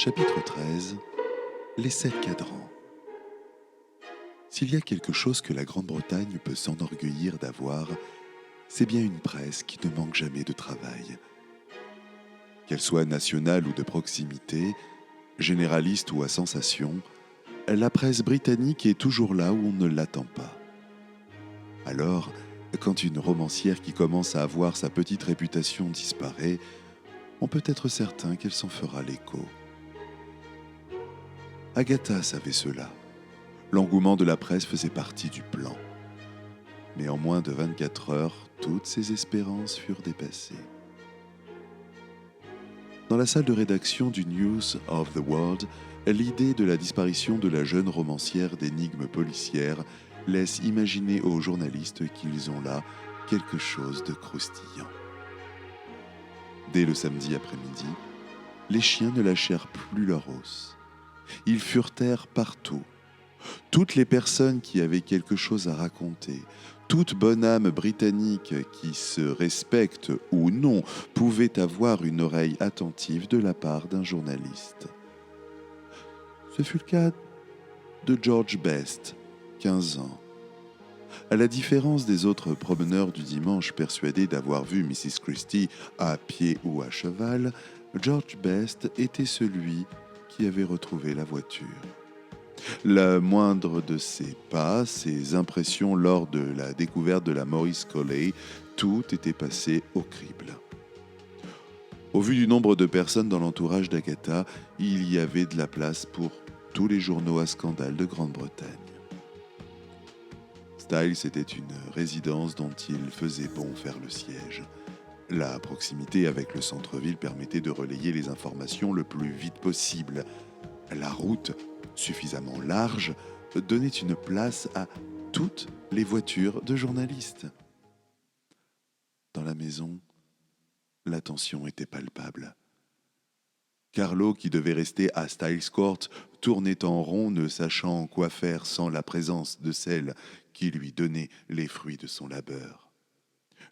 Chapitre 13. Les 7 cadrans. S'il y a quelque chose que la Grande-Bretagne peut s'enorgueillir d'avoir, c'est bien une presse qui ne manque jamais de travail. Qu'elle soit nationale ou de proximité, généraliste ou à sensation, la presse britannique est toujours là où on ne l'attend pas. Alors, quand une romancière qui commence à avoir sa petite réputation disparaît, on peut être certain qu'elle s'en fera l'écho. Agatha savait cela. L'engouement de la presse faisait partie du plan. Mais en moins de 24 heures, toutes ses espérances furent dépassées. Dans la salle de rédaction du News of the World, l'idée de la disparition de la jeune romancière d'énigmes policières laisse imaginer aux journalistes qu'ils ont là quelque chose de croustillant. Dès le samedi après-midi, les chiens ne lâchèrent plus leur os. Ils furetèrent partout. Toutes les personnes qui avaient quelque chose à raconter, toute bonne âme britannique qui se respecte ou non, pouvait avoir une oreille attentive de la part d'un journaliste. Ce fut le cas de George Best, 15 ans. À la différence des autres promeneurs du dimanche persuadés d'avoir vu Mrs. Christie à pied ou à cheval, George Best était celui qui avait retrouvé la voiture. La moindre de ses pas, ses impressions lors de la découverte de la Maurice Colley, tout était passé au crible. Au vu du nombre de personnes dans l'entourage d'Agatha, il y avait de la place pour tous les journaux à scandale de Grande-Bretagne. Styles était une résidence dont il faisait bon faire le siège. La proximité avec le centre-ville permettait de relayer les informations le plus vite possible. La route, suffisamment large, donnait une place à toutes les voitures de journalistes. Dans la maison, la tension était palpable. Carlo, qui devait rester à Styles Court, tournait en rond, ne sachant quoi faire sans la présence de celle qui lui donnait les fruits de son labeur.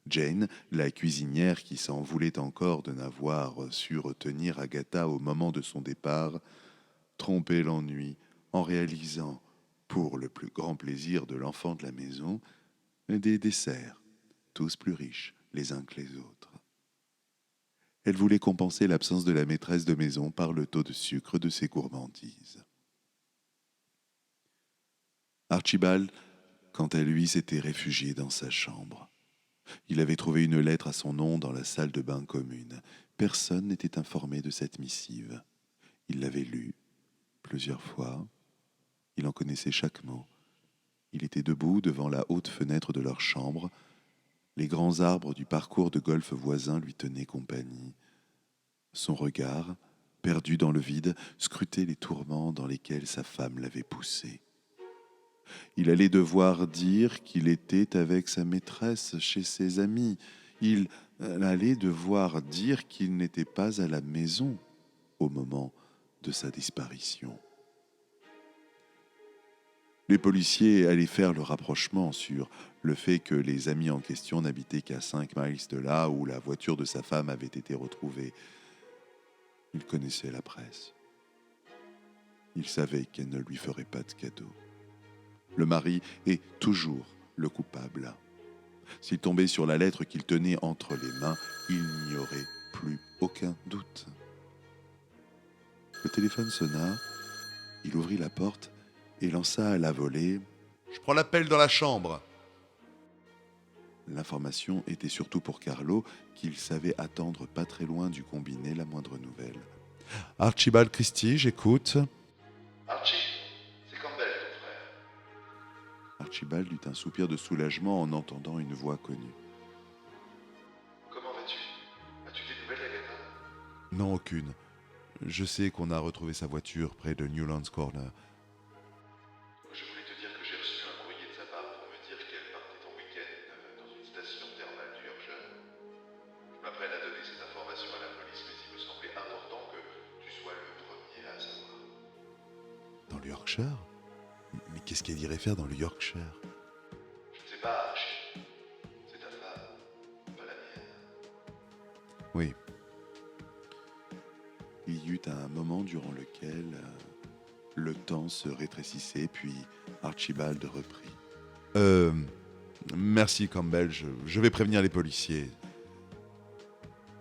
Jane, la cuisinière qui s'en voulait encore de n'avoir su retenir Agatha au moment de son départ, trompait l'ennui en réalisant, pour le plus grand plaisir de l'enfant de la maison, des desserts, tous plus riches les uns que les autres. Elle voulait compenser l'absence de la maîtresse de maison par le taux de sucre de ses gourmandises. Archibald, quant à lui, s'était réfugié dans sa chambre. Il avait trouvé une lettre à son nom dans la salle de bain commune. Personne n'était informé de cette missive. Il l'avait lue plusieurs fois. Il en connaissait chaque mot. Il était debout devant la haute fenêtre de leur chambre. Les grands arbres du parcours de golf voisin lui tenaient compagnie. Son regard, perdu dans le vide, scrutait les tourments dans lesquels sa femme l'avait poussé. Il allait devoir dire qu'il était avec sa maîtresse chez ses amis. Il allait devoir dire qu'il n'était pas à la maison au moment de sa disparition. Les policiers allaient faire le rapprochement sur le fait que les amis en question n'habitaient qu'à 5 miles de là où la voiture de sa femme avait été retrouvée. Ils connaissaient la presse. Ils savaient qu'elle ne lui ferait pas de cadeau. Le mari est toujours le coupable. S'il tombait sur la lettre qu'il tenait entre les mains, il n'y aurait plus aucun doute. Le téléphone sonna, il ouvrit la porte et lança à la volée « Je prends l'appel dans la chambre !» L'information était surtout pour Carlo, qu'il savait attendre pas très loin du combiné la moindre nouvelle. « Archibald Christie, j'écoute. » Archie, c'est Campbell, ton frère. Archibald eut un soupir de soulagement en entendant une voix connue. Comment vas-tu? As-tu des nouvelles d'Agatha? Non, aucune. Je sais qu'on a retrouvé sa voiture près de Newlands Corner. Je voulais te dire que j'ai reçu un courrier de sa part pour me dire qu'elle partait en week-end dans une station thermale du Yorkshire. Je m'apprête à donner cette information à la police, mais il me semblait important que tu sois le premier à savoir. Dans le Yorkshire? Mais qu'est-ce qu'elle irait faire dans le Yorkshire? Je ne sais pas, Archie. C'est ta femme, pas la mienne. Oui. Il y eut un moment durant lequel le temps se rétrécissait, puis Archibald reprit. Merci Campbell, je vais prévenir les policiers.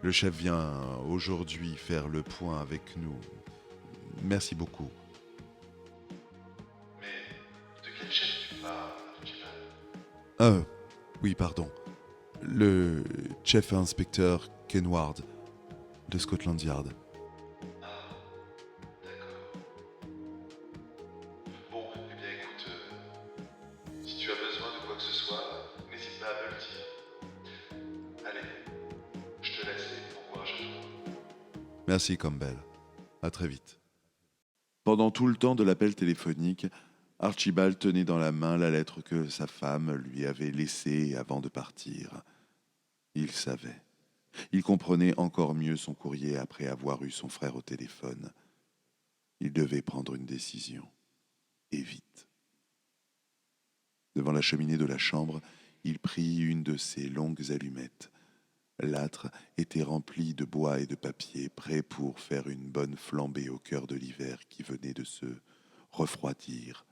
Le chef vient aujourd'hui faire le point avec nous. Merci beaucoup. Mais de quel chef tu parles, Archibald? Oui, pardon. Le chef inspecteur Kenward de Scotland Yard. Ah, d'accord. Bon, eh bien écoute, si tu as besoin de quoi que ce soit, n'hésite pas à me le dire. Allez, je te laisse et bon courage à toi. Merci Campbell. À très vite. Pendant tout le temps de l'appel téléphonique, Archibald tenait dans la main la lettre que sa femme lui avait laissée avant de partir. Il savait. Il comprenait encore mieux son courrier après avoir eu son frère au téléphone. Il devait prendre une décision. Et vite. Devant la cheminée de la chambre, il prit une de ses longues allumettes. L'âtre était rempli de bois et de papier, prêt pour faire une bonne flambée au cœur de l'hiver qui venait de se refroidir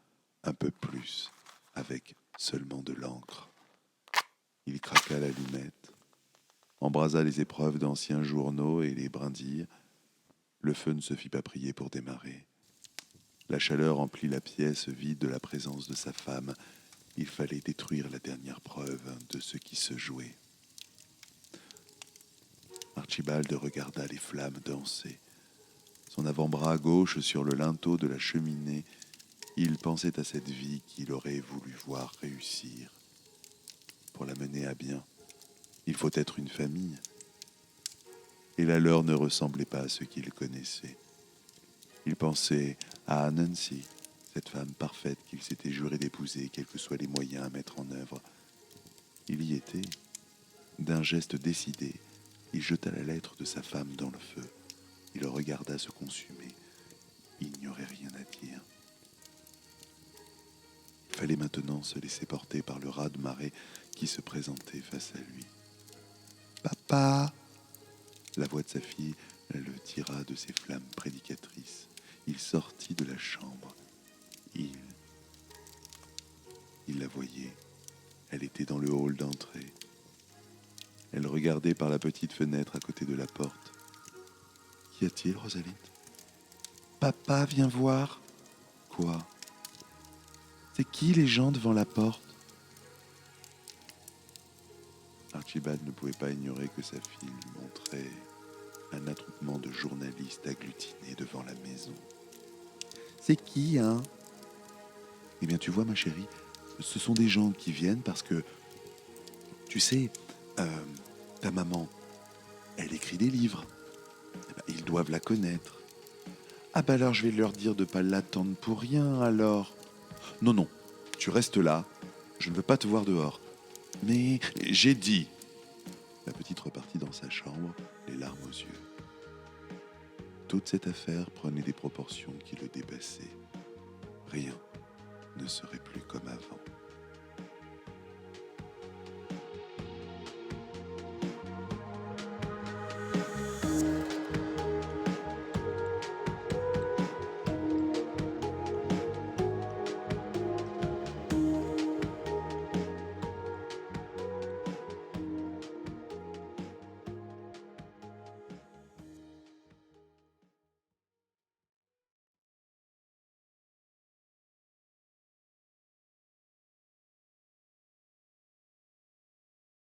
un peu plus, avec seulement de l'encre. Il craqua l'allumette, embrasa les épreuves d'anciens journaux et les brindilles. Le feu ne se fit pas prier pour démarrer. La chaleur emplit la pièce vide de la présence de sa femme. Il fallait détruire la dernière preuve de ce qui se jouait. Archibald regarda les flammes danser. Son avant-bras gauche sur le linteau de la cheminée, il pensait à cette vie qu'il aurait voulu voir réussir. Pour la mener à bien, il faut être une famille. Et la leur ne ressemblait pas à ce qu'il connaissait. Il pensait à Nancy, cette femme parfaite qu'il s'était juré d'épouser, quels que soient les moyens à mettre en œuvre. Il y était. D'un geste décidé, il jeta la lettre de sa femme dans le feu. Il le regarda se consumer. Il n'y aurait rien à dire. Il fallait maintenant se laisser porter par le raz-de-marée qui se présentait face à lui. « Papa !» La voix de sa fille le tira de ses flammes prédicatrices. Il sortit de la chambre. Il la voyait. Elle était dans le hall d'entrée. Elle regardait par la petite fenêtre à côté de la porte. « Qu'y a-t-il, Rosalind ?»« Papa, viens voir. »« Quoi ? » ?»« C'est qui les gens devant la porte ?» Archibald ne pouvait pas ignorer que sa fille lui montrait un attroupement de journalistes agglutinés devant la maison. « C'est qui, hein ?»« Eh bien, tu vois, ma chérie, ce sont des gens qui viennent parce que, tu sais, ta maman, elle écrit des livres. Eh ben, ils doivent la connaître. Ah ben alors, je vais leur dire de ne pas l'attendre pour rien, alors. Non, non, tu restes là. Je ne veux pas te voir dehors. Mais j'ai dit. La petite repartit dans sa chambre, les larmes aux yeux. Toute cette affaire prenait des proportions qui le dépassaient. Rien ne serait plus comme avant.